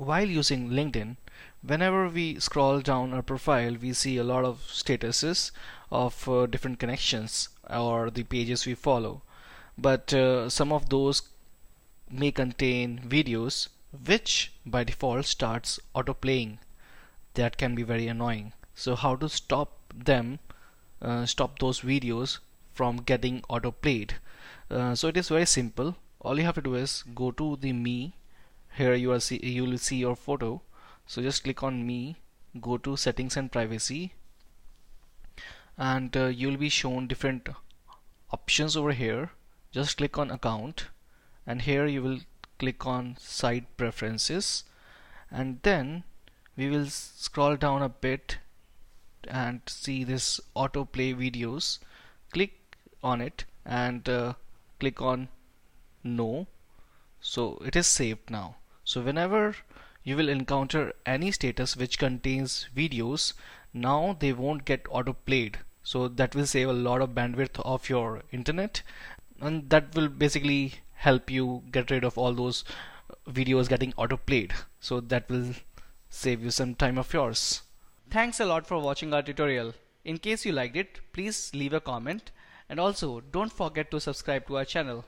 while using LinkedIn, whenever we scroll down our profile, we see a lot of statuses of different connections or the pages we follow. But some of those may contain videos which by default starts autoplaying. That can be very annoying. So how to stop them, stop those videos from getting autoplayed? So it is very simple. All you have to do is go to the me. Here you will see your photo. So just click on me, go to settings and privacy, and you will be shown different options over here. Just click on account, and here you will click on site preferences, and then we will scroll down a bit and see this autoplay videos. Click on it and click on no. So it is saved now. So whenever you will encounter any status which contains videos, now they won't get autoplayed. So that will save a lot of bandwidth of your internet, and that will basically help you get rid of all those videos getting autoplayed. So that will save you some time of yours. Thanks a lot for watching our tutorial. In case you liked it, please leave a comment, and also don't forget to subscribe to our channel.